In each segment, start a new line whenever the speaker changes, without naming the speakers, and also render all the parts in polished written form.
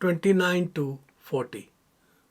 29 to 40।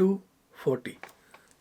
to 40।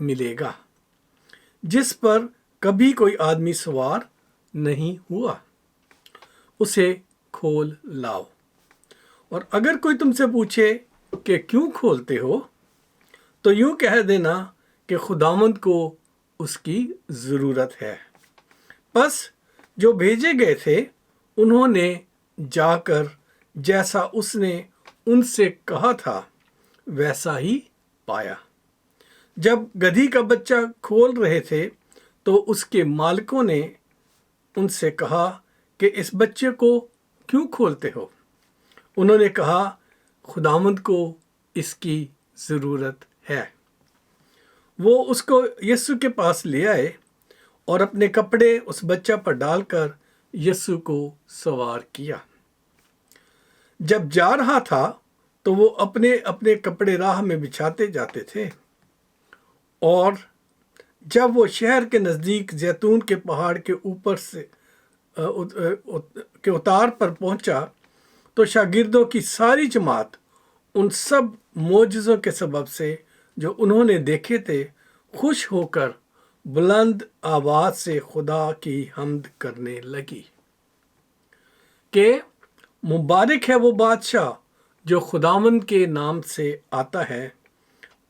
ملے گا جس پر کبھی کوئی آدمی سوار نہیں ہوا، اسے کھول لاؤ۔ اور اگر کوئی تم سے پوچھے کہ کیوں کھولتے ہو تو یوں کہہ دینا کہ خداوند کو اس کی ضرورت ہے۔ پس جو بھیجے گئے تھے انہوں نے جا کر جیسا اس نے ان سے کہا تھا ویسا ہی پایا۔ جب گدھی کا بچہ کھول رہے تھے تو اس کے مالکوں نے ان سے کہا کہ اس بچے کو کیوں کھولتے ہو؟ انہوں نے کہا خداوند کو اس کی ضرورت ہے۔ وہ اس کو یسوع کے پاس لے آئے اور اپنے کپڑے اس بچہ پر ڈال کر یسوع کو سوار کیا۔ جب جا رہا تھا تو وہ اپنے اپنے کپڑے راہ میں بچھاتے جاتے تھے، اور جب وہ شہر کے نزدیک زیتون کے پہاڑ کے اوپر سے کے اتار پر پہنچا تو شاگردوں کی ساری جماعت ان سب معجزوں کے سبب سے جو انہوں نے دیکھے تھے خوش ہو کر بلند آواز سے خدا کی حمد کرنے لگی کہ مبارک ہے وہ بادشاہ جو خداوند کے نام سے آتا ہے،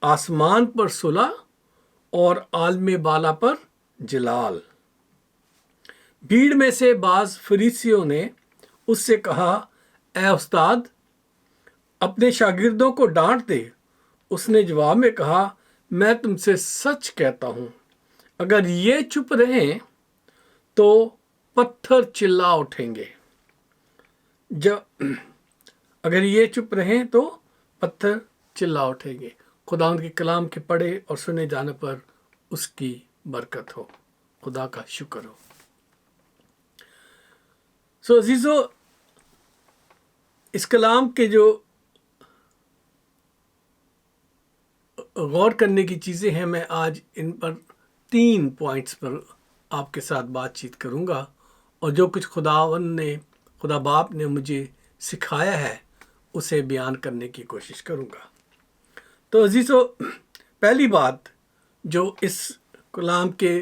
آسمان پر صلح اور عالم بالا پر جلال۔ بھیڑ میں سے بعض فریسیوں نے اس سے کہا اے استاد اپنے شاگردوں کو ڈانٹ دے۔ اس نے جواب میں کہا میں تم سے سچ کہتا ہوں اگر یہ چپ رہیں تو پتھر چلا اٹھیں گے۔ اگر یہ چپ رہیں تو پتھر چلا اٹھیں گے۔ خداوند کے کلام کے پڑھے اور سنے جانے پر اس کی برکت ہو۔ خدا کا شکر ہو۔ عزیزو، اس کلام کے جو غور کرنے کی چیزیں ہیں میں آج ان پر 3 پوائنٹس پر آپ کے ساتھ بات چیت کروں گا، اور جو کچھ خدا باپ نے مجھے سکھایا ہے اسے بیان کرنے کی کوشش کروں گا۔ تو عزیزو، پہلی بات جو اس کلام کے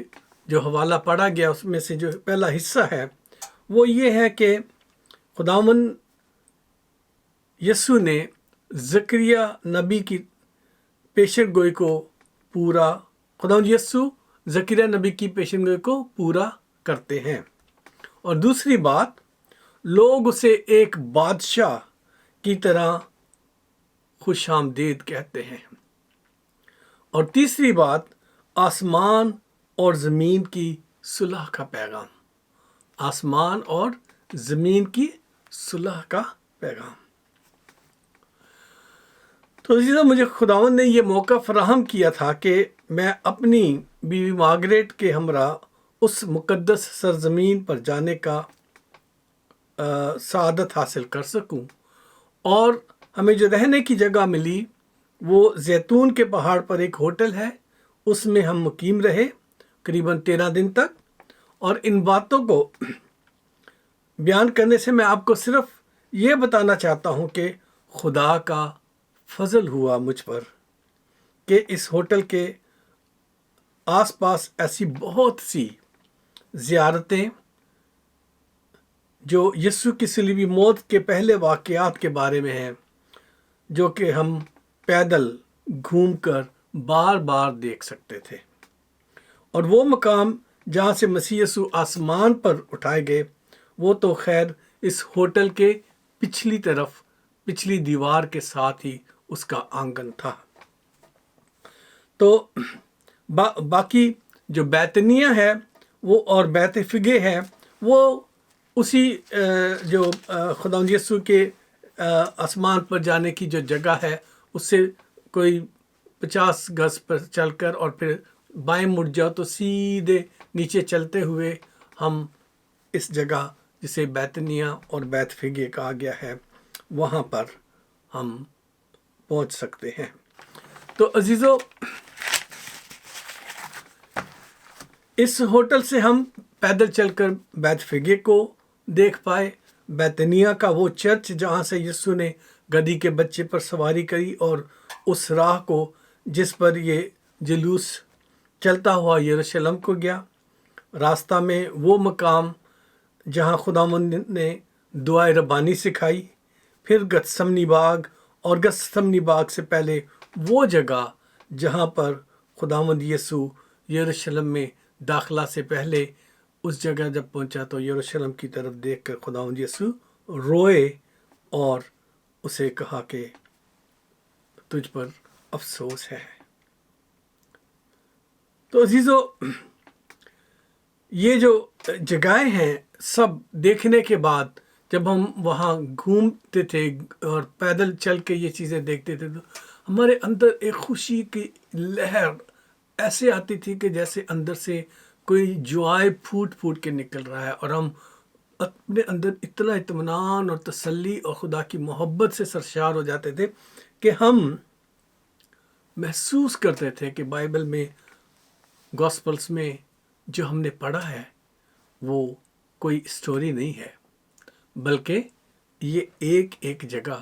جو حوالہ پڑھا گیا اس میں سے جو پہلا حصہ ہے وہ یہ ہے کہ خداوند یسوع نے زکریا نبی کی پیشن گوئی کو خداوند یسوع زکریا نبی کی پیشن گوئی کو پورا کرتے ہیں۔ اور دوسری بات، لوگ اسے ایک بادشاہ کی طرح خوش آمدید کہتے ہیں۔ اور تیسری بات، آسمان اور زمین کی صلح کا پیغام۔ آسمان اور زمین کی صلح کا پیغام۔ تو عزیزہ، مجھے خداوند نے یہ موقع فراہم کیا تھا کہ میں اپنی بیوی مارگریٹ کے ہمراہ اس مقدس سرزمین پر جانے کا سعادت حاصل کر سکوں، اور ہمیں جو رہنے کی جگہ ملی وہ زیتون کے پہاڑ پر ایک ہوٹل ہے، اس میں ہم مقیم رہے قریباً 13 دن تک۔ اور ان باتوں کو بیان کرنے سے میں آپ کو صرف یہ بتانا چاہتا ہوں کہ خدا کا فضل ہوا مجھ پر کہ اس ہوٹل کے آس پاس ایسی بہت سی زیارتیں جو یسوع کی صلیبی موت کے پہلے واقعات کے بارے میں ہیں، جو کہ ہم پیدل گھوم کر بار بار دیکھ سکتے تھے۔ اور وہ مقام جہاں سے مسیح یسوع آسمان پر اٹھائے گئے وہ تو خیر اس ہوٹل کے پچھلی دیوار کے ساتھ ہی اس کا آنگن تھا۔ تو باقی جو بیتنیہ ہے وہ اور بیت فگے ہے وہ اسی جو خداوند یسوع کے آسمان پر جانے کی جو جگہ ہے اس سے کوئی 50 گز پر چل کر اور پھر بائیں مڑ جاؤ تو سیدھے نیچے چلتے ہوئے ہم اس جگہ جسے بیتنیہ اور بیت فگے کہا گیا ہے وہاں پر ہم پہنچ سکتے ہیں۔ تو عزیزو، اس ہوٹل سے ہم پیدل چل کر بیت فگے کو دیکھ پائے، بیتنیہ کا وہ چرچ جہاں سے یسوع نے گدھی کے بچے پر سواری کری، اور اس راہ کو جس پر یہ جلوس چلتا ہوا یروشلم کو گیا۔ راستہ میں وہ مقام جہاں خداوند نے دعائے ربانی سکھائی، پھر گتسمنی باغ، اور گتسمنی باغ سے پہلے وہ جگہ جہاں پر خداوند یسوع یروشلم میں داخلہ سے پہلے اس جگہ جب پہنچا تو یروشلم کی طرف دیکھ کر خداوند یسوع روئے اور اسے کہا کہ تجھ پر افسوس ہے۔ تو عزیزو، یہ جو جگہیں ہیں سب دیکھنے کے بعد جب ہم وہاں گھومتے تھے اور پیدل چل کے یہ چیزیں دیکھتے تھے تو ہمارے اندر ایک خوشی کی لہر ایسے آتی تھی کہ جیسے اندر سے کوئی جوائے پھوٹ پھوٹ کے نکل رہا ہے، اور ہم اپنے اندر اتنا اطمینان اور تسلی اور خدا کی محبت سے سرشار ہو جاتے تھے کہ ہم محسوس کرتے تھے کہ بائبل میں، گاسپلس میں جو ہم نے پڑھا ہے وہ کوئی اسٹوری نہیں ہے، بلکہ یہ ایک ایک جگہ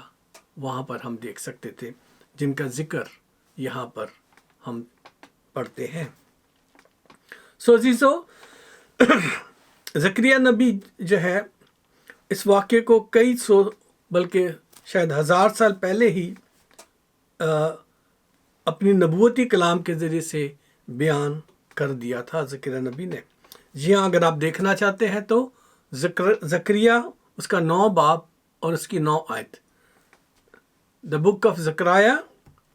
وہاں پر ہم دیکھ سکتے تھے جن کا ذکر یہاں پر ہم پڑھتے ہیں۔ سو عزیزو، زکریا نبی جو ہے اس واقعے کو کئی سو بلکہ شاید 1000 سال پہلے ہی اپنی نبوتی کلام کے ذریعے سے بیان کر دیا تھا زکریا نبی نے۔ جی ہاں، اگر آپ دیکھنا چاہتے ہیں تو زکریا اس کا 9 باب اور اس کی 9 آیت، دا بک آف زکریا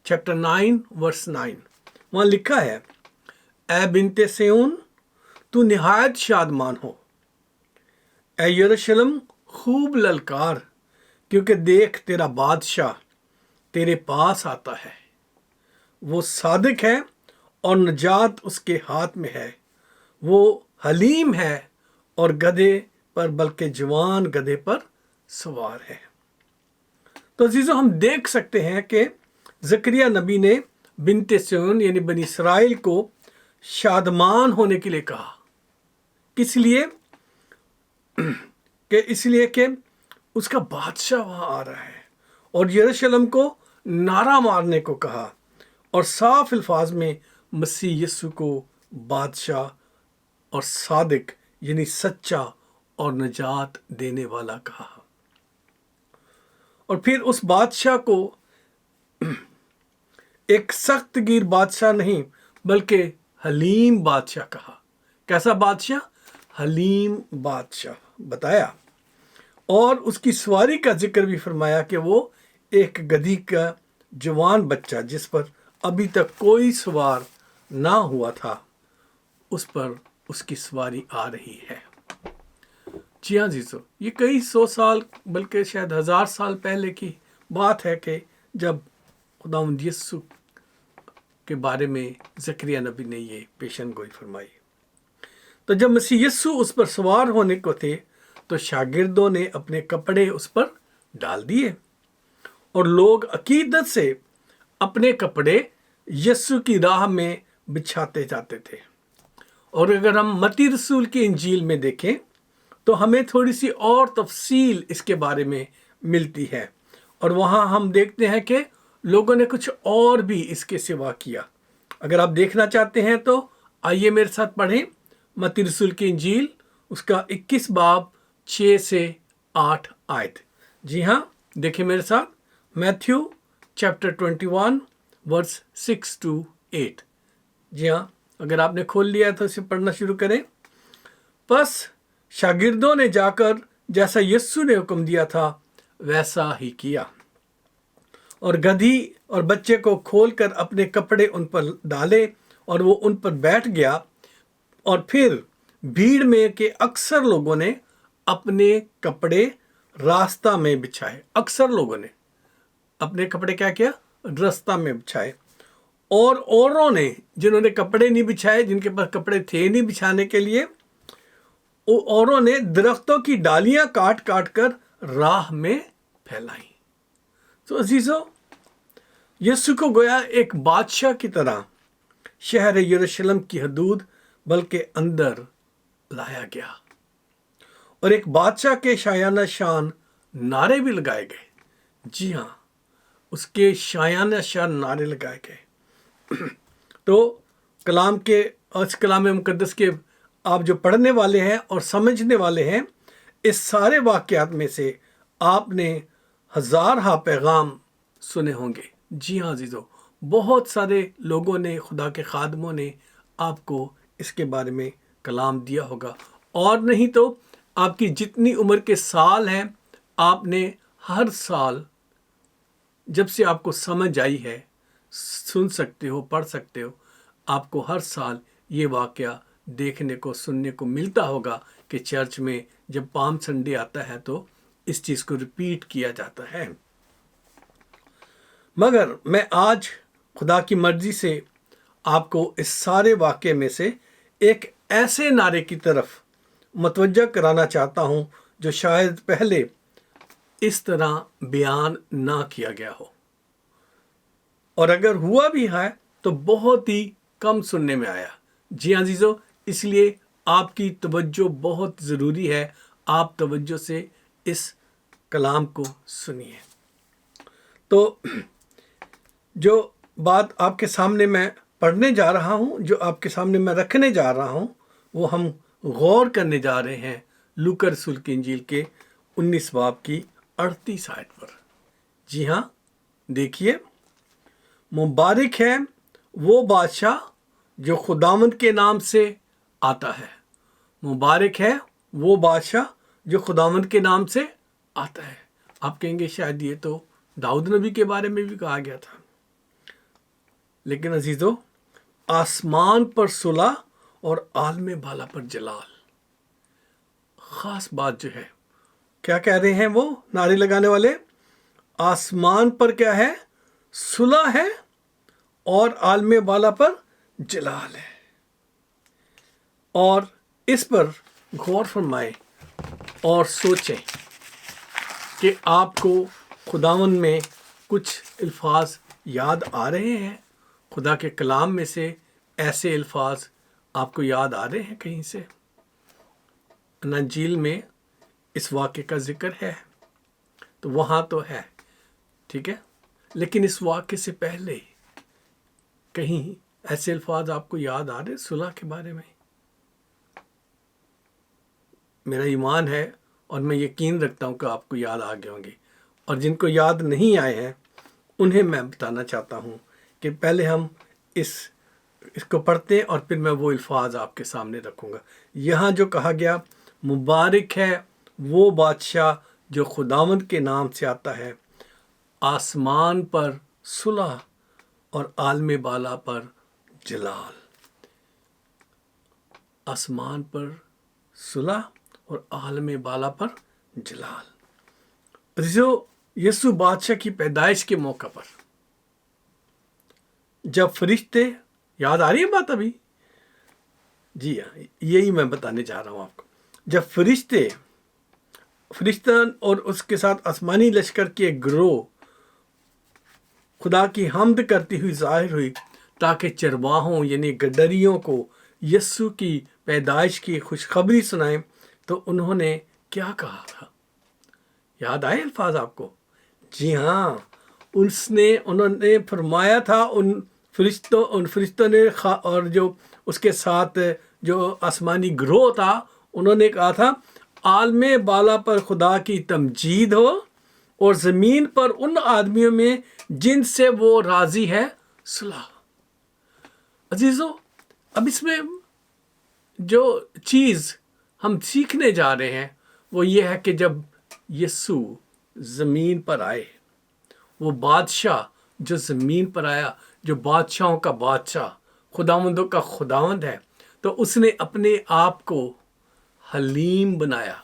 چیپٹر 9 ورس 9، وہاں لکھا ہے، اے بنت سیون تو نہایت شادمان ہو، اے یروشلم خوب للکار، کیونکہ دیکھ تیرا بادشاہ تیرے پاس آتا ہے، وہ صادق ہے اور نجات اس کے ہاتھ میں ہے، وہ حلیم ہے اور گدھے پر بلکہ جوان گدھے پر سوار ہے۔ تو عزیزو، ہم دیکھ سکتے ہیں کہ زکریا نبی نے بنت سیون یعنی بنی اسرائیل کو شادمان ہونے کے لیے کہا، کس لیے؟ اس لیے کہ اس کا بادشاہ وہاں آ رہا ہے، اور یروشلم کو نعرہ مارنے کو کہا، اور صاف الفاظ میں مسیح یسوع کو بادشاہ اور صادق یعنی سچا اور نجات دینے والا کہا۔ اور پھر اس بادشاہ کو ایک سخت گیر بادشاہ نہیں بلکہ حلیم بادشاہ کہا۔ کیسا بادشاہ؟ حلیم بادشاہ بتایا، اور اس کی سواری کا ذکر بھی فرمایا کہ وہ ایک گدھی کا جوان بچہ جس پر ابھی تک کوئی سوار نہ ہوا تھا، اس پر اس کی سواری آ رہی ہے۔ جی ہاں عزیزو، یہ کئی 100 سال بلکہ شاید 1000 سال پہلے کی بات ہے کہ جب خداوند یسوع کے بارے میں زکریا نبی نے یہ پیشن گوئی فرمائی۔ تو جب مسیح یسوع اس پر سوار ہونے کو تھے تو شاگردوں نے اپنے کپڑے اس پر ڈال دیے، اور لوگ عقیدت سے اپنے کپڑے یسوع کی راہ میں بچھاتے جاتے تھے۔ اور اگر ہم متی رسول کی انجیل میں دیکھیں تو ہمیں تھوڑی سی اور تفصیل اس کے بارے میں ملتی ہے، اور وہاں ہم دیکھتے ہیں کہ لوگوں نے کچھ اور بھی اس کے سوا کیا۔ اگر آپ دیکھنا چاہتے ہیں تو آئیے میرے ساتھ پڑھیں متی رسول کی انجیل، اس کا 21 باب 6 سے 8 آیت۔ جی ہاں، دیکھیں میرے ساتھ، میتھیو چیپٹر 21 ورس 6 to 8۔ جی ہاں، اگر آپ نے کھول لیا تو اسے پڑھنا شروع کریں۔ پس شاگردوں نے جا کر جیسا یسوع نے حکم دیا تھا ویسا ہی کیا، اور گدھی اور بچے کو کھول کر اپنے کپڑے ان پر ڈالے، اور وہ ان پر بیٹھ گیا۔ اور پھر بھیڑ میں کے اکثر لوگوں نے اپنے کپڑے راستہ میں بچھائے۔ اکثر لوگوں نے اپنے کپڑے کیا کیا؟ راستہ میں بچھائے، اور اوروں نے جنہوں نے کپڑے نہیں بچھائے، جن کے پاس کپڑے تھے نہیں بچھانے کے لیے، اوروں نے درختوں کی ڈالیاں کاٹ کاٹ کر راہ میں پھیلائیں۔ تو عزیزو، یسوع کو گویا ایک بادشاہ کی طرح شہر یروشلم کی حدود بلکہ اندر لایا گیا، اور ایک بادشاہ کے شایانہ شان نعرے بھی لگائے گئے۔ جی ہاں، اس کے شایانہ شان نعرے لگائے گئے۔ تو اس کلام مقدس کے آپ جو پڑھنے والے ہیں اور سمجھنے والے ہیں، اس سارے واقعات میں سے آپ نے ہزارہ پیغام سنے ہوں گے۔ جی ہاں عزیزو، بہت سارے لوگوں نے، خدا کے خادموں نے آپ کو اس کے بارے میں کلام دیا ہوگا، اور نہیں تو آپ کی جتنی عمر کے سال ہیں، آپ نے ہر سال جب سے آپ کو سمجھ آئی ہے سن سکتے ہو، پڑھ سکتے ہو، آپ کو ہر سال یہ واقعہ دیکھنے کو، سننے کو ملتا ہوگا کہ چرچ میں جب پام سنڈے آتا ہے تو اس چیز کو ریپیٹ کیا جاتا ہے۔ مگر میں آج خدا کی مرضی سے آپ کو اس سارے واقعے میں سے ایک ایسے نعرے کی طرف متوجہ کرانا چاہتا ہوں جو شاید پہلے اس طرح بیان نہ کیا گیا ہو، اور اگر ہوا بھی ہے تو بہت ہی کم سننے میں آیا۔ جی ہاں عزیزو، اس لیے آپ کی توجہ بہت ضروری ہے۔ آپ توجہ سے اس کلام کو سنیے۔ تو جو بات آپ کے سامنے میں پڑھنے جا رہا ہوں، جو آپ کے سامنے میں رکھنے جا رہا ہوں، وہ ہم غور کرنے جا رہے ہیں لوکا رسول کی انجیل کے 19 باب کی 38 آیت پر۔ جی ہاں، دیکھیے، مبارک ہے وہ بادشاہ جو خداوند کے نام سے آتا ہے۔ مبارک ہے وہ بادشاہ جو خداوند کے نام سے آتا ہے۔ آپ کہیں گے شاید یہ تو داؤد نبی کے بارے میں بھی کہا گیا تھا، لیکن عزیزو، آسمان پر صلح اور عالم بالا پر جلال، خاص بات جو ہے، کیا کہہ رہے ہیں وہ نعرے لگانے والے؟ آسمان پر کیا ہے؟ صلح ہے، اور عالم بالا پر جلال ہے۔ اور اس پر غور فرمائیں اور سوچیں کہ آپ کو خداوند میں کچھ الفاظ یاد آ رہے ہیں؟ خدا کے کلام میں سے ایسے الفاظ آپ کو یاد آ رہے ہیں کہیں سے؟ انجیل میں اس واقعے کا ذکر ہے تو وہاں تو ہے، ٹھیک ہے، لیکن اس واقعے سے پہلے کہیں ایسے الفاظ آپ کو یاد آ رہے صلح کے بارے میں؟ میرا ایمان ہے اور میں یقین رکھتا ہوں کہ آپ کو یاد آ گئے ہوں گے، اور جن کو یاد نہیں آئے ہیں انہیں میں بتانا چاہتا ہوں کہ پہلے ہم اس کو پڑھتے ہیں اور پھر میں وہ الفاظ آپ کے سامنے رکھوں گا۔ یہاں جو کہا گیا، مبارک ہے وہ بادشاہ جو خداوند کے نام سے آتا ہے، آسمان پر صلح اور عالم بالا پر جلال۔ آسمان پر صلح اور عالم بالا پر جلال۔ عزیزو، یسوع بادشاہ کی پیدائش کے موقع پر جب فرشتے، یاد آ رہی ہے بات ابھی؟ جی ہاں، یہی میں بتانے جا رہا ہوں آپ کو۔ جب فرشتہ اور اس کے ساتھ آسمانی لشکر کی ایک گروہ خدا کی حمد کرتی ہوئی ظاہر ہوئی تاکہ چرواہوں یعنی گڈریوں کو یسوع کی پیدائش کی خوشخبری سنائیں، تو انہوں نے کیا کہا تھا؟ یاد آئے الفاظ آپ کو؟ جی ہاں، انہوں نے فرمایا تھا، ان فرشتوں نے اور جو اس کے ساتھ جو آسمانی گروہ تھا، انہوں نے کہا تھا، عالم بالا پر خدا کی تمجید ہو، اور زمین پر ان آدمیوں میں جن سے وہ راضی ہے صلح۔ عزیزو، اب اس میں جو چیز ہم سیکھنے جا رہے ہیں وہ یہ ہے کہ جب یسوع زمین پر آئے، وہ بادشاہ جو زمین پر آیا، جو بادشاہوں کا بادشاہ، خداوندوں کا خداوند ہے، تو اس نے اپنے آپ کو حلیم بنایا،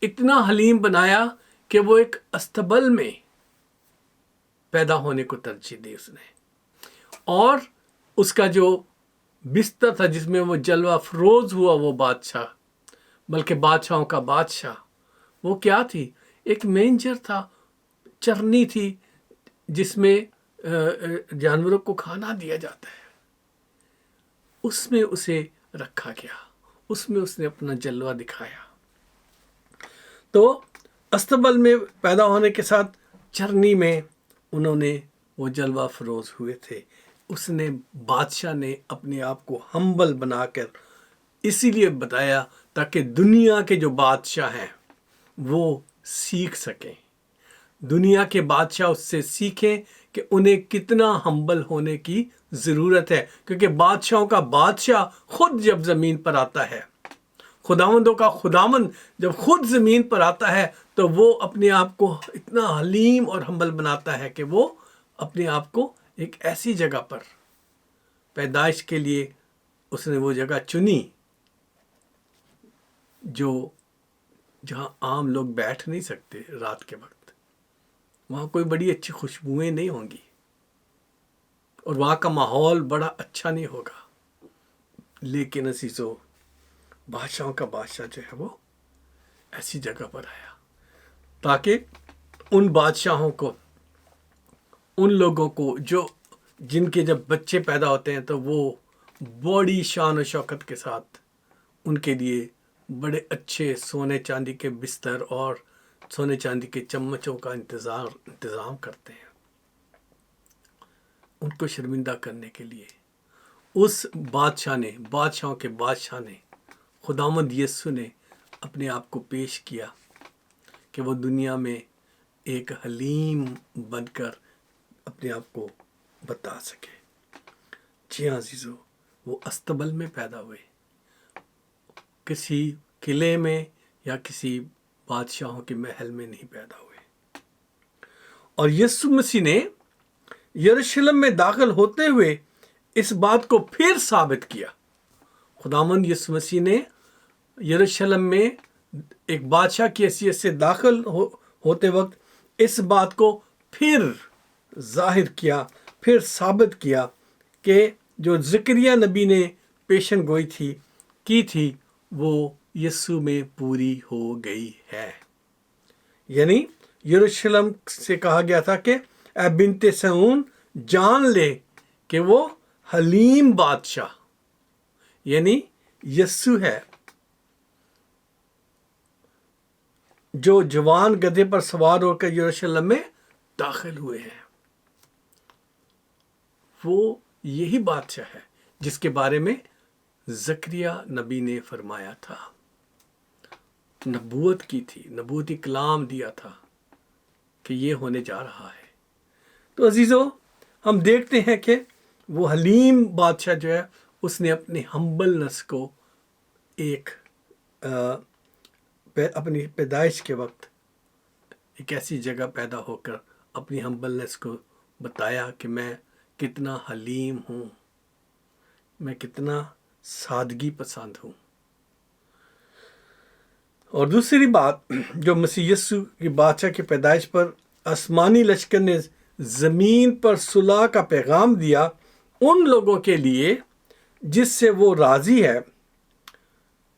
اتنا حلیم بنایا کہ وہ ایک استبل میں پیدا ہونے کو ترجیح دی اس نے، اور اس کا جو بستر تھا جس میں وہ جلوہ افروز ہوا، وہ بادشاہ، بلکہ بادشاہوں کا بادشاہ، وہ کیا تھی؟ ایک مینجر تھا، چرنی تھی جس میں جانوروں کو کھانا دیا جاتا ہے، اس میں اسے رکھا گیا، اس میں اس نے اپنا جلوہ دکھایا۔ تو استبل میں پیدا ہونے کے ساتھ چرنی میں انہوں نے وہ جلوہ افروز ہوئے تھے۔ اس نے بادشاہ نے اپنے آپ کو ہمبل بنا کر اسی لیے بتایا تاکہ دنیا کے جو بادشاہ ہیں وہ سیکھ سکیں، دنیا کے بادشاہ اس سے سیکھیں کہ انہیں کتنا ہمبل ہونے کی ضرورت ہے، کیونکہ بادشاہوں کا بادشاہ خود جب زمین پر آتا ہے، خداوندوں کا خداوند جب خود زمین پر آتا ہے تو وہ اپنے آپ کو اتنا حلیم اور ہمبل بناتا ہے کہ وہ اپنے آپ کو ایک ایسی جگہ پر پیدائش کے لیے اس نے وہ جگہ چنی جہاں عام لوگ بیٹھ نہیں سکتے رات کے وقت، وہاں کوئی بڑی اچھی خوشبوئیں نہیں ہوں گی اور وہاں کا ماحول بڑا اچھا نہیں ہوگا، لیکن عزیزو بادشاہوں کا بادشاہ جو ہے وہ ایسی جگہ پر آیا تاکہ ان بادشاہوں کو، ان لوگوں کو جن کے جب بچے پیدا ہوتے ہیں تو وہ بڑی شان و شوکت کے ساتھ ان کے لیے بڑے اچھے سونے چاندی کے بستر اور سونے چاندی کے چمچوں کا انتظام کرتے ہیں، ان کو شرمندہ کرنے کے لیے اس بادشاہوں کے بادشاہ نے، خداوند یسوع نے اپنے آپ کو پیش کیا کہ وہ دنیا میں ایک حلیم بن کر اپنے آپ کو بتا سکے۔ جی ہاں عزیزو، وہ استبل میں پیدا ہوئے، کسی قلعے میں یا کسی بادشاہوں کے محل میں نہیں پیدا ہوئے، اور یسوع مسیح نے یروشلم میں داخل ہوتے ہوئے اس بات کو پھر ثابت کیا۔ خداوند یسوع مسیح نے یروشلم میں ایک بادشاہ کی حیثیت سے داخل ہوتے وقت اس بات کو پھر ظاہر کیا، پھر ثابت کیا کہ جو زکریا نبی نے پیشن گوئی کی تھی وہ یسوع میں پوری ہو گئی ہے۔ یعنی یروشلم سے کہا گیا تھا کہ اے بنت صہیون جان لے کہ وہ حلیم بادشاہ یعنی یسوع ہے، جو جوان گدھے پر سوار ہو کر یروشلم میں داخل ہوئے ہیں۔ وہ یہی بادشاہ ہے جس کے بارے میں زکریا نبی نے فرمایا تھا، نبوت کی تھی، نبوتی کلام دیا تھا کہ یہ ہونے جا رہا ہے۔ تو عزیزو، ہم دیکھتے ہیں کہ وہ حلیم بادشاہ جو ہے اس نے اپنی ہمبلنس کو اپنی پیدائش کے وقت ایک ایسی جگہ پیدا ہو کر اپنی ہمبلنس کو بتایا کہ میں کتنا حلیم ہوں، میں کتنا سادگی پسند ہوں۔ اور دوسری بات جو مسیح یسوع کی بادشاہ کی پیدائش پر آسمانی لشکر نے زمین پر صلح کا پیغام دیا ان لوگوں کے لیے جس سے وہ راضی ہے،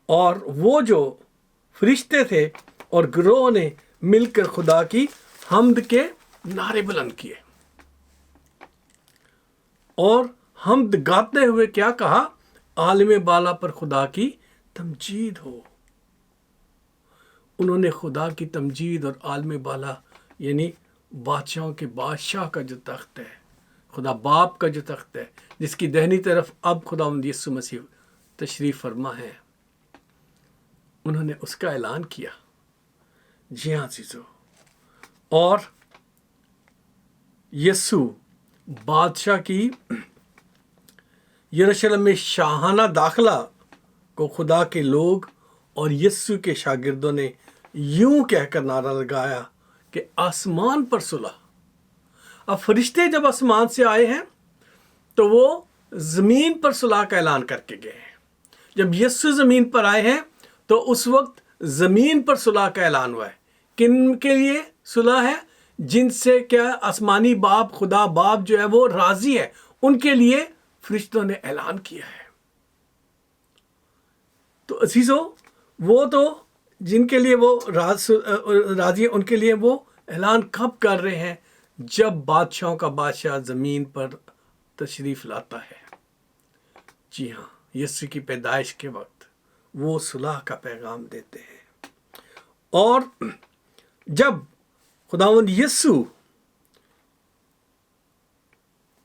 اور وہ جو فرشتے تھے اور گروہ نے مل کر خدا کی حمد کے نعرے بلند کیے اور حمد گاتے ہوئے کیا کہا؟ عالم بالا پر خدا کی تمجید ہو۔ انہوں نے خدا کی تمجید اور عالم بالا یعنی بادشاہوں کے بادشاہ کا جو تخت ہے، خدا باپ کا جو تخت ہے، جس کی دہنی طرف اب خداوند یسوع مسیح تشریف فرما ہے، انہوں نے اس کا اعلان کیا۔ جی ہاں عزیزو، اور یسوع بادشاہ کی یروشلم میں شاہانہ داخلہ کو خدا کے لوگ اور یسوع کے شاگردوں نے یوں کہہ کر نعرہ لگایا کہ آسمان پر صلح۔ اب فرشتے جب آسمان سے آئے ہیں تو وہ زمین پر صلح کا اعلان کر کے گئے ہیں۔ جب یسوع زمین پر آئے ہیں تو اس وقت زمین پر صلح کا اعلان ہوا ہے۔ کن کے لیے صلح ہے؟ جن سے کیا آسمانی باپ، خدا باپ جو ہے وہ راضی ہے، ان کے لیے فرشتوں نے اعلان کیا ہے۔ تو عزیزو، وہ تو جن کے لیے وہ راضی ہے، ان کے لیے وہ اعلان کب کر رہے ہیں؟ جب بادشاہوں کا بادشاہ زمین پر تشریف لاتا ہے۔ جی ہاں، یسوع کی پیدائش کے وقت وہ صلح کا پیغام دیتے ہیں، اور جب خداوند یسوع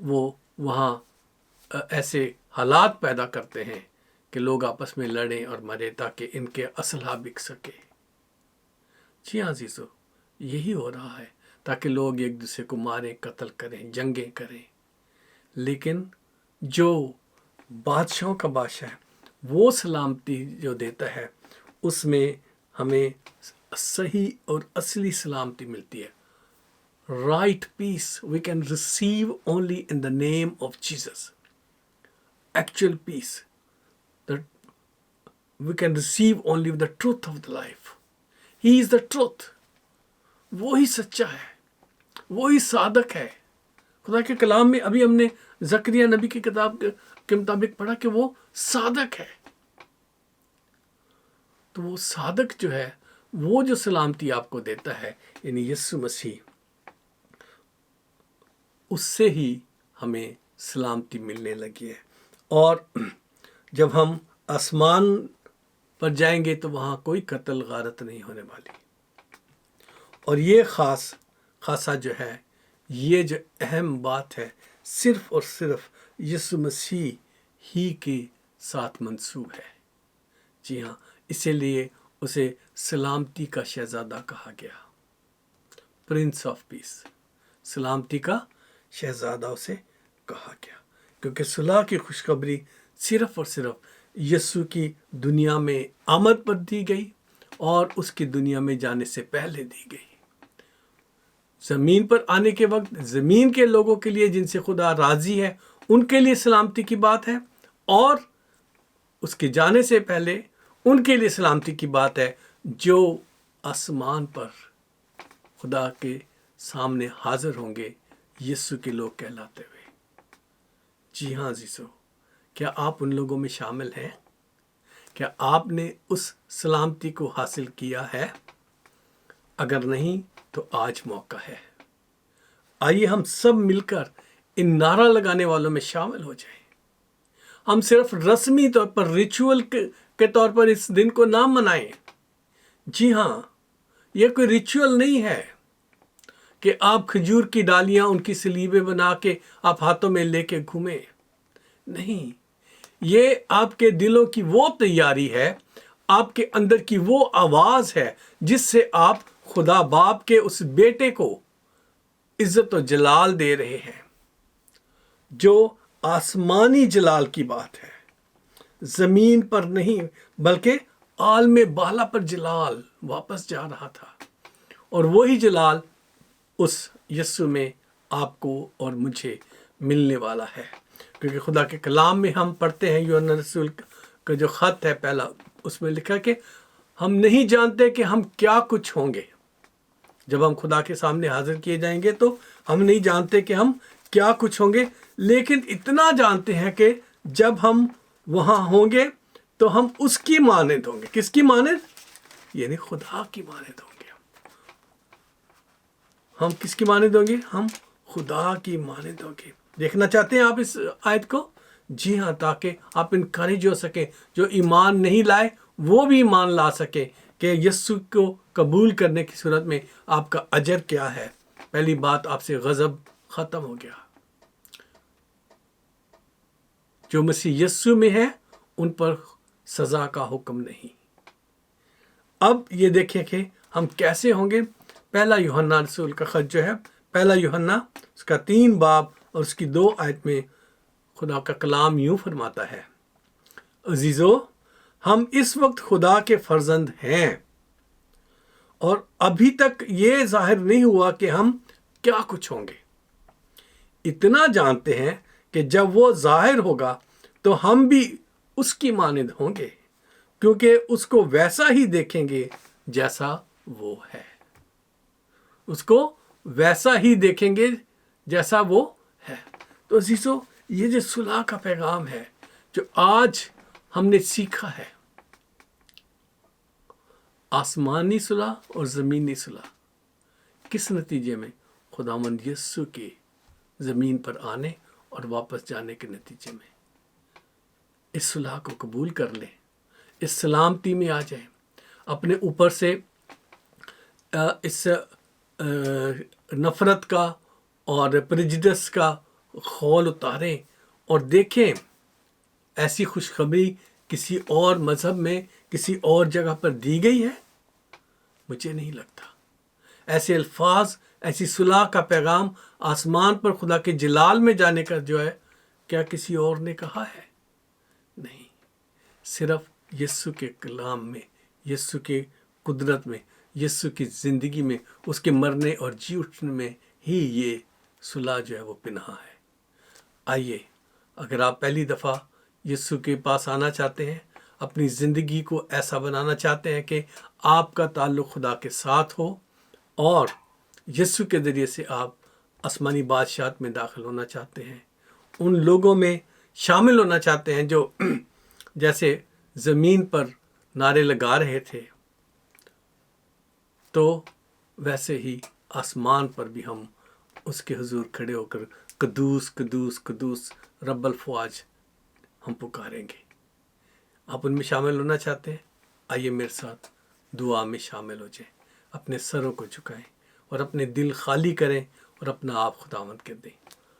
وہ وہاں ایسے حالات پیدا کرتے ہیں کہ لوگ آپس میں لڑیں اور مریں تاکہ ان کے اسلحہ بک سکے۔ جی ہاں عزیزو، یہی ہو رہا ہے تاکہ لوگ ایک دوسرے کو ماریں، قتل کریں، جنگیں کریں۔ لیکن جو بادشاہوں کا بادشاہ ہے وہ سلامتی جو دیتا ہے اس میں ہمیں صحیح اور اصلی سلامتی ملتی ہے۔ Right peace we can receive only in the name of Jesus. Actual peace that we can receive only with the truth of the life. He is the truth. وہی سچا ہے، وہی صادق ہے۔ خدا کے کلام میں ابھی ہم نے زکریا نبی کی کتاب کے مطابق پڑھا کہ وہ صادق ہے۔ تو وہ صادق جو ہے وہ جو سلامتی آپ کو دیتا ہے، یعنی یسوع مسیح، اس سے ہی ہمیں سلامتی ملنے لگی ہے۔ اور جب ہم آسمان پر جائیں گے تو وہاں کوئی قتل غارت نہیں ہونے والی۔ اور یہ خاصا جو ہے، یہ جو اہم بات ہے، صرف اور صرف یسوع مسیح ہی کے ساتھ منسوب ہے۔ جی ہاں، اسی لیے اسے سلامتی کا شہزادہ کہا گیا، پرنس آف پیس، سلامتی کا شہزادہ اسے کہا گیا، کیونکہ صلح کی خوشخبری صرف اور صرف یسوع کی دنیا میں آمد پر دی گئی اور اس کی دنیا میں جانے سے پہلے دی گئی۔ زمین پر آنے کے وقت زمین کے لوگوں کے لیے جن سے خدا راضی ہے ان کے لیے سلامتی کی بات ہے، اور اس کے جانے سے پہلے ان کے لیے سلامتی کی بات ہے جو آسمان پر خدا کے سامنے حاضر ہوں گے یسوع کے لوگ کہلاتے ہوئے۔ جی ہاں عزیزو، کیا آپ ان لوگوں میں شامل ہیں؟ کیا آپ نے اس سلامتی کو حاصل کیا ہے؟ اگر نہیں تو آج موقع ہے۔ آئیے ہم سب مل کر ان نعرہ لگانے والوں میں شامل ہو جائیں۔ ہم صرف رسمی طور پر ریچول کے طور پر اس دن کو نہ منائیں۔ جی ہاں، یہ کوئی ریچول نہیں ہے کہ آپ کھجور کی ڈالیاں ان کی سلیبیں بنا کے آپ ہاتھوں میں لے کے گھومیں۔ نہیں، یہ آپ کے دلوں کی وہ تیاری ہے، آپ کے اندر کی وہ آواز ہے جس سے آپ خدا باپ کے اس بیٹے کو عزت و جلال دے رہے ہیں، جو آسمانی جلال کی بات ہے، زمین پر نہیں بلکہ عالم بالا پر جلال واپس جا رہا تھا۔ اور وہی جلال اس یسوع میں آپ کو اور مجھے ملنے والا ہے، کیونکہ خدا کے کلام میں ہم پڑھتے ہیں، یوحنا رسول کا جو خط ہے پہلا، اس میں لکھا کہ ہم نہیں جانتے کہ ہم کیا کچھ ہوں گے۔ جب ہم خدا کے سامنے حاضر کیے جائیں گے تو ہم نہیں جانتے کہ ہم کیا کچھ ہوں گے، لیکن اتنا جانتے ہیں کہ جب ہم وہاں ہوں گے تو ہم اس کی مانند ہوں گے۔ کس کی مانند؟ یعنی خدا کی مانند ہوں گے۔ ہم کس کی مانند ہوں گے؟ ہم خدا کی مانند ہوں گے۔ دیکھنا چاہتے ہیں آپ اس آیت کو؟ جی ہاں، تاکہ آپ انکریج ہو سکیں، جو ایمان نہیں لائے وہ بھی ایمان لا سکیں کہ یسوع کو قبول کرنے کی صورت میں آپ کا اجر کیا ہے۔ پہلی بات، آپ سے غضب ختم ہو گیا۔ جو مسیح یسوع میں ہے ان پر سزا کا حکم نہیں۔ اب یہ دیکھیں کہ ہم کیسے ہوں گے۔ پہلا یوحنا رسول کا خط جو ہے، پہلا یوحنا اس کا 3 باب اور اس کی 2 آیت میں خدا کا کلام یوں فرماتا ہے، عزیزو، ہم اس وقت خدا کے فرزند ہیں اور ابھی تک یہ ظاہر نہیں ہوا کہ ہم کیا کچھ ہوں گے۔ اتنا جانتے ہیں کہ جب وہ ظاہر ہوگا تو ہم بھی اس کی مانند ہوں گے، کیونکہ اس کو ویسا ہی دیکھیں گے جیسا وہ ہے۔ اس کو ویسا ہی دیکھیں گے جیسا وہ ہے۔ تو عزیزو، یہ جو صلح کا پیغام ہے جو آج ہم نے سیکھا ہے، آسمانی صلح اور زمینی صلح، کس نتیجے میں؟ خداوند یسوع کے زمین پر آنے اور واپس جانے کے نتیجے میں۔ اس صلح کو قبول کر لیں، اس سلامتی میں آ جائیں، اپنے اوپر سے اس نفرت کا اور پریجڈس کا خول اتاریں اور دیکھیں ایسی خوشخبری کسی اور مذہب میں کسی اور جگہ پر دی گئی ہے؟ مجھے نہیں لگتا۔ ایسے الفاظ، ایسی صلح کا پیغام آسمان پر خدا کے جلال میں جانے کا جو ہے، کیا کسی اور نے کہا ہے؟ نہیں، صرف یسوع کے کلام میں، یسوع کی قدرت میں، یسوع کی زندگی میں، اس کے مرنے اور جی اٹھنے میں ہی یہ صلح جو ہے وہ پنہا ہے۔ آئیے، اگر آپ پہلی دفعہ یسوع کے پاس آنا چاہتے ہیں، اپنی زندگی کو ایسا بنانا چاہتے ہیں کہ آپ کا تعلق خدا کے ساتھ ہو اور یسوع کے ذریعے سے آپ آسمانی بادشاہت میں داخل ہونا چاہتے ہیں، ان لوگوں میں شامل ہونا چاہتے ہیں جو جیسے زمین پر نعرے لگا رہے تھے، تو ویسے ہی آسمان پر بھی ہم اس کے حضور کھڑے ہو کر قدوس قدوس قدوس رب الفواج ہم پکاریں گے۔ آپ ان میں شامل ہونا چاہتے ہیں؟ آئیے میرے ساتھ دعا میں شامل ہو جائیں، اپنے سروں کو جھکائیں اور اپنے دل خالی کریں اور اپنا آپ خداوند کے دیں۔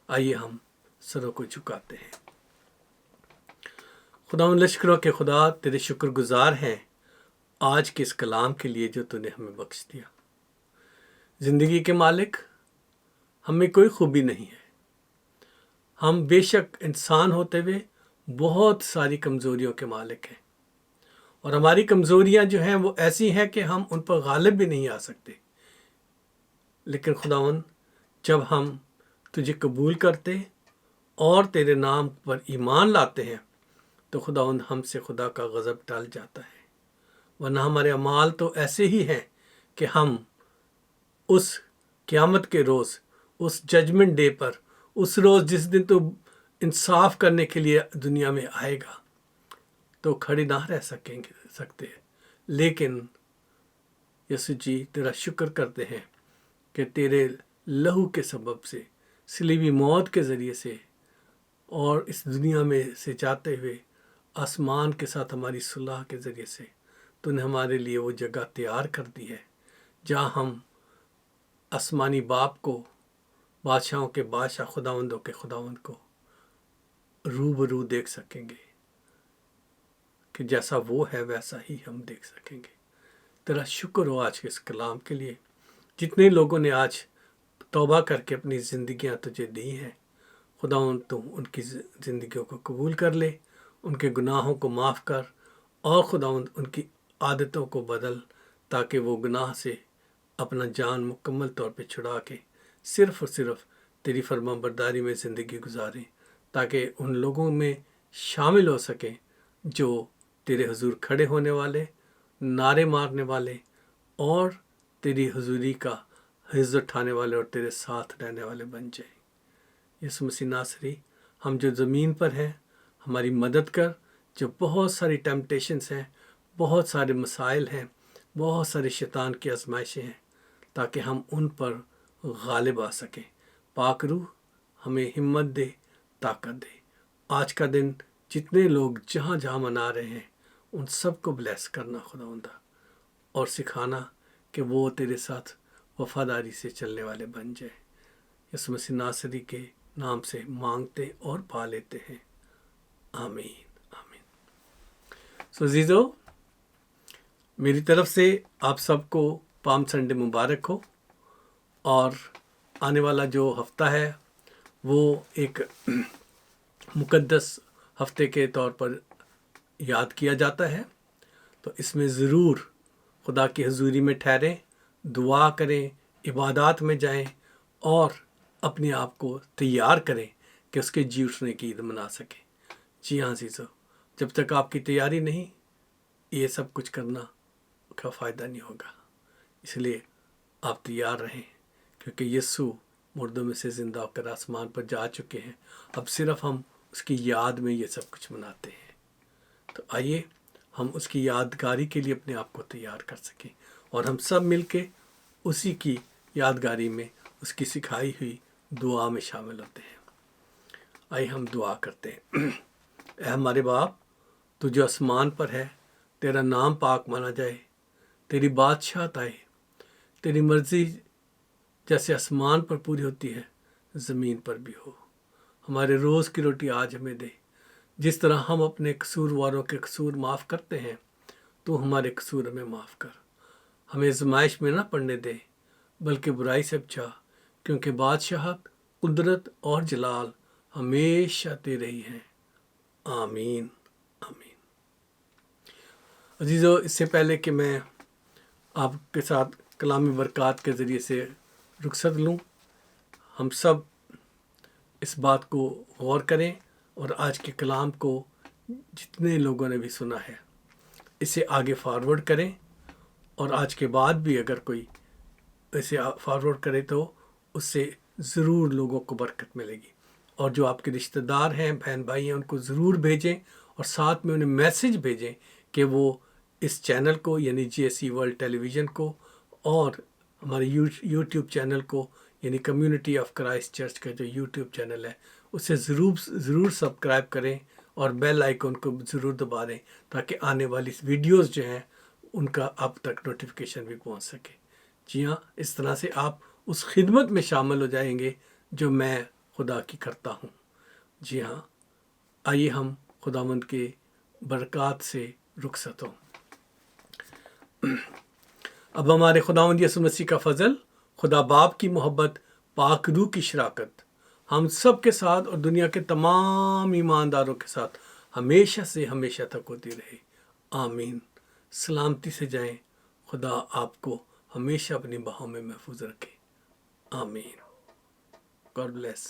آئیے ہم سروں کو جھکاتے ہیں۔ خداوند لشکروں کے خدا، تیرے شکر گزار ہیں آج کے اس کلام کے لیے جو تو نے ہمیں بخش دیا۔ زندگی کے مالک، ہم میں کوئی خوبی نہیں ہے، ہم بے شک انسان ہوتے ہوئے بہت ساری کمزوریوں کے مالک ہیں، اور ہماری کمزوریاں جو ہیں وہ ایسی ہیں کہ ہم ان پر غالب بھی نہیں آ سکتے۔ لیکن خداوند، جب ہم تجھے قبول کرتے اور تیرے نام پر ایمان لاتے ہیں تو خداوند ہم سے خدا کا غضب ٹل جاتا ہے، ورنہ ہمارے اعمال تو ایسے ہی ہیں کہ ہم اس قیامت کے روز، اس ججمنٹ ڈے پر، اس روز جس دن تو انصاف کرنے کے لیے دنیا میں آئے گا، تو کھڑے نہ رہ سکتے۔ لیکن یسوع جی، تیرا شکر کرتے ہیں کہ تیرے لہو کے سبب سے، صلیبی موت کے ذریعے سے اور اس دنیا میں سے جاتے ہوئے آسمان کے ساتھ ہماری صلح کے ذریعے سے تو نے ہمارے لیے وہ جگہ تیار کر دی ہے جہاں ہم آسمانی باپ کو، بادشاہوں کے بادشاہ، خداوندوں کے خداوند کو روبرو دیکھ سکیں گے، کہ جیسا وہ ہے ویسا ہی ہم دیکھ سکیں گے۔ تیرا شکر ہو آج کے اس کلام کے لیے۔ جتنے لوگوں نے آج توبہ کر کے اپنی زندگیاں تجھے دی ہیں، خداوند تو ان کی زندگیوں کو قبول کر لے، ان کے گناہوں کو معاف کر، اور خداوند ان کی عادتوں کو بدل، تاکہ وہ گناہ سے اپنا جان مکمل طور پہ چھڑا کے صرف اور صرف تیری فرما برداری میں زندگی گزاریں، تاکہ ان لوگوں میں شامل ہو سکیں جو تیرے حضور کھڑے ہونے والے، نعرے مارنے والے اور تیری حضوری کا حفظ اٹھانے والے اور تیرے ساتھ رہنے والے بن جائیں۔ یسوع مسیح ناصری، ہم جو زمین پر ہیں ہماری مدد کر، جو بہت ساری ٹیمپٹیشنز ہیں، بہت سارے مسائل ہیں، بہت سارے شیطان کی آزمائشیں ہیں، تاکہ ہم ان پر غالب آ سکیں۔ پاک روح ہمیں ہمت دے، طاقت دے۔ آج کا دن جتنے لوگ جہاں جہاں منا رہے ہیں ان سب کو بلیس کرنا خداوندہ، اور سکھانا کہ وہ تیرے ساتھ وفاداری سے چلنے والے بن جائیں۔ یسوع مسیح ناصری کے نام سے مانگتے اور پا لیتے ہیں، آمین آمین۔ عزیزو، میری طرف سے آپ سب کو پام سنڈے مبارک ہو، اور آنے والا جو ہفتہ ہے وہ ایک مقدس ہفتے کے طور پر یاد کیا جاتا ہے، تو اس میں ضرور خدا کی حضوری میں ٹھہریں، دعا کریں، عبادات میں جائیں، اور اپنے آپ کو تیار کریں کہ اس کے جی اٹھنے کی عید منا سکیں۔ جی ہاں عزیزو، جب تک آپ کی تیاری نہیں، یہ سب کچھ کرنا کا فائدہ نہیں ہوگا۔ اس لیے آپ تیار رہیں، کیونکہ یسوع مردوں میں سے زندہ ہو کر آسمان پر جا چکے ہیں۔ اب صرف ہم اس کی یاد میں یہ سب کچھ مناتے ہیں۔ تو آئیے ہم اس کی یادگاری کے لیے اپنے آپ کو تیار کر سکیں، اور ہم سب مل کے اسی کی یادگاری میں اس کی سکھائی ہوئی دعا میں شامل ہوتے ہیں۔ آئیے ہم دعا کرتے ہیں۔ اے ہمارے باپ، تو جو آسمان پر ہے، تیرا نام پاک مانا جائے، تیری بادشاہت آئے، تیری مرضی جیسے آسمان پر پوری ہوتی ہے زمین پر بھی ہو۔ ہمارے روز کی روٹی آج ہمیں دے، جس طرح ہم اپنے قصورواروں کے قصور معاف کرتے ہیں تو ہمارے قصور ہمیں معاف کر، ہمیں آزمائش میں نہ پڑنے دے بلکہ برائی سے بچا، کیونکہ بادشاہت، قدرت اور جلال ہمیشہ تیرے ہی ہیں، آمین آمین۔ عزیزو، اس سے پہلے کہ میں آپ کے ساتھ کلامی برکات کے ذریعے سے رخصت لوں، ہم سب اس بات کو غور کریں اور آج کے کلام کو جتنے لوگوں نے بھی سنا ہے اسے آگے فارورڈ کریں، اور آج کے بعد بھی اگر کوئی اسے فارورڈ کرے تو اس سے ضرور لوگوں کو برکت ملے گی، اور جو آپ کے رشتہ دار ہیں، بہن بھائی ہیں، ان کو ضرور بھیجیں، اور ساتھ میں انہیں میسج بھیجیں کہ وہ اس چینل کو یعنی جی ایس ای ورلڈ ٹیلی ویژن کو اور ہمارے یوٹیوب چینل کو یعنی کمیونٹی آف کرائسٹ چرچ کا جو یوٹیوب چینل ہے اسے ضرور سبسکرائب کریں اور بیل آئیکن کو ضرور دبا دیں تاکہ آنے والی ویڈیوز جو ہیں ان کا آپ تک نوٹیفیکیشن بھی پہنچ سکے۔ جی ہاں، اس طرح سے آپ اس خدمت میں شامل ہو جائیں گے جو میں خدا کی کرتا ہوں۔ جی ہاں، آئیے ہم خداوند کے برکات سے رخصت ہوں۔ اب ہمارے خداوند یسوع مسیح کا فضل، خدا باپ کی محبت، پاک روح کی شراکت ہم سب کے ساتھ اور دنیا کے تمام ایمانداروں کے ساتھ ہمیشہ سے ہمیشہ تک ہوتی رہے، آمین۔ سلامتی سے جائیں، خدا آپ کو ہمیشہ اپنی باہوں میں محفوظ رکھے، آمین۔ God bless.